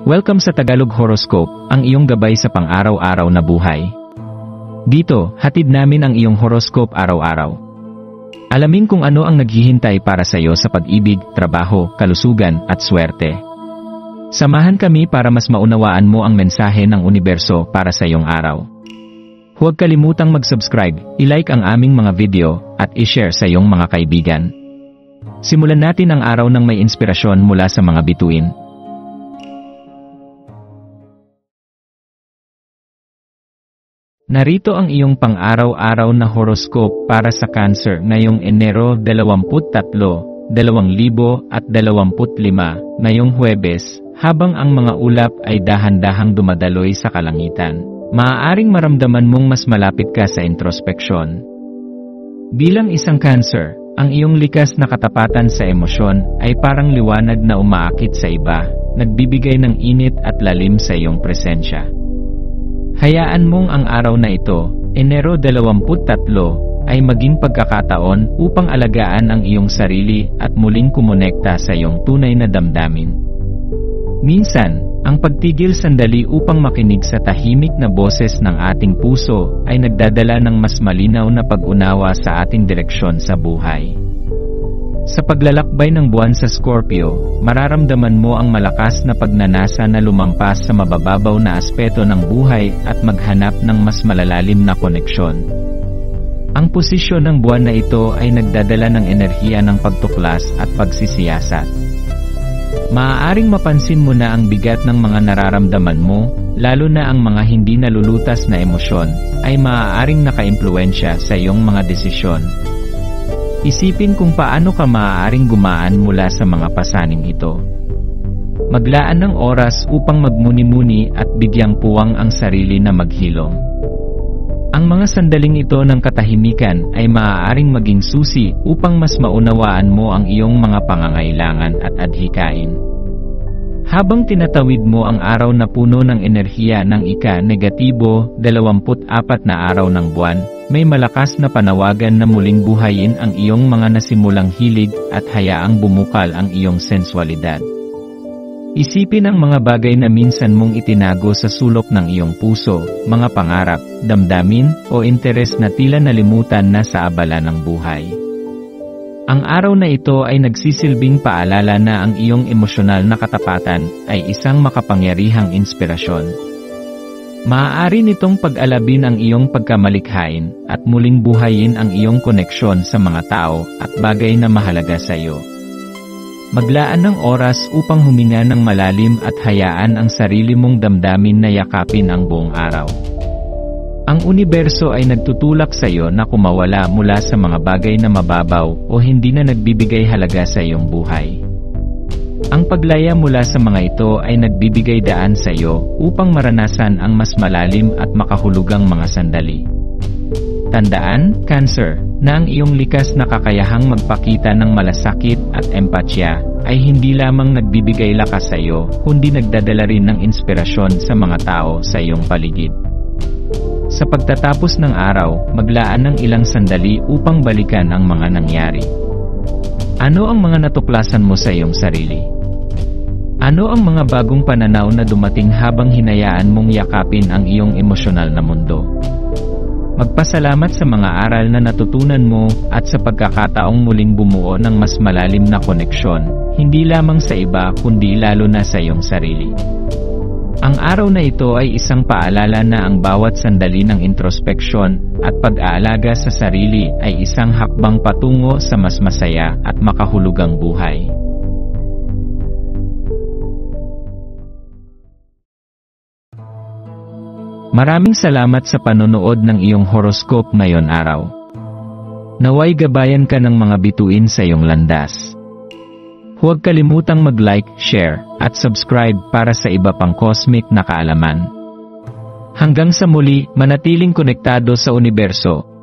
Welcome sa Tagalog Horoscope, ang iyong gabay sa pang-araw-araw na buhay. Dito, hatid namin ang iyong horoscope araw-araw. Alamin kung ano ang naghihintay para sa iyo sa pag-ibig, trabaho, kalusugan, at swerte. Samahan kami para mas maunawaan mo ang mensahe ng universo para sa iyong araw. Huwag kalimutang mag-subscribe, i-like ang aming mga video, at i-share sa iyong mga kaibigan. Simulan natin ang araw ng may inspirasyon mula sa mga bituin. Narito ang iyong pang-araw-araw na horoscope para sa Cancer ngayong Enero 23, 2025, ngayong Huwebes, habang ang mga ulap ay dahan-dahang dumadaloy sa kalangitan. Maaaring maramdaman mong mas malapit ka sa introspeksyon. Bilang isang Cancer, ang iyong likas na katapatan sa emosyon ay parang liwanag na umaakit sa iba, nagbibigay ng init at lalim sa iyong presensya. Hayaan mong ang araw na ito, Enero 23, ay maging pagkakataon upang alagaan ang iyong sarili at muling kumonekta sa iyong tunay na damdamin. Minsan, ang pagtigil sandali upang makinig sa tahimik na boses ng ating puso ay nagdadala ng mas malinaw na pag-unawa sa ating direksyon sa buhay. Sa paglalakbay ng buwan sa Scorpio, mararamdaman mo ang malakas na pagnanasa na lumampas sa mabababaw na aspeto ng buhay at maghanap ng mas malalalim na koneksyon. Ang posisyon ng buwan na ito ay nagdadala ng enerhiya ng pagtuklas at pagsisiyasat. Maaaring mapansin mo na ang bigat ng mga nararamdaman mo, lalo na ang mga hindi nalulutas na emosyon, ay maaaring nakaimpluwensya sa iyong mga desisyon. Isipin kung paano ka maaaring gumaan mula sa mga pasaning ito. Maglaan ng oras upang magmuni-muni at bigyang puwang ang sarili na maghilom. Ang mga sandaling ito ng katahimikan ay maaaring maging susi upang mas maunawaan mo ang iyong mga pangangailangan at adhikain. Habang tinatawid mo ang araw na puno ng enerhiya ng ika-negatibo 24 na araw ng buwan, may malakas na panawagan na muling buhayin ang iyong mga nasimulang hilig at hayaang bumukal ang iyong sensualidad. Isipin ang mga bagay na minsan mong itinago sa sulok ng iyong puso, mga pangarap, damdamin, o interes na tila nalimutan na sa abala ng buhay. Ang araw na ito ay nagsisilbing paalala na ang iyong emosyonal na katapatan ay isang makapangyarihang inspirasyon. Maaari nitong pag-alabin ang iyong pagkamalikhain at muling buhayin ang iyong koneksyon sa mga tao at bagay na mahalaga sa iyo. Maglaan ng oras upang huminga ng malalim at hayaan ang sarili mong damdamin na yakapin ang buong araw. Ang universo ay nagtutulak sa iyo na kumawala mula sa mga bagay na mababaw o hindi na nagbibigay halaga sa iyong buhay. Ang paglaya mula sa mga ito ay nagbibigay daan sa iyo upang maranasan ang mas malalim at makahulugang mga sandali. Tandaan, Cancer, na ang iyong likas na kakayahang magpakita ng malasakit at empatya ay hindi lamang nagbibigay lakas sa iyo, kundi nagdadala rin ng inspirasyon sa mga tao sa iyong paligid. Sa pagtatapos ng araw, maglaan ng ilang sandali upang balikan ang mga nangyari. Ano ang mga natuklasan mo sa iyong sarili? Ano ang mga bagong pananaw na dumating habang hinayaan mong yakapin ang iyong emosyonal na mundo? Magpasalamat sa mga aral na natutunan mo at sa pagkakataong muling bumuo ng mas malalim na koneksyon, hindi lamang sa iba kundi lalo na sa iyong sarili. Ang araw na ito ay isang paalala na ang bawat sandali ng introspeksyon at pag-aalaga sa sarili ay isang hakbang patungo sa mas masaya at makahulugang buhay. Maraming salamat sa panonood ng iyong horoscope ngayon araw. Naway gabayan ka ng mga bituin sa iyong landas. Huwag kalimutang mag-like, share, at subscribe para sa iba pang cosmic na kaalaman. Hanggang sa muli, manatiling konektado sa universo.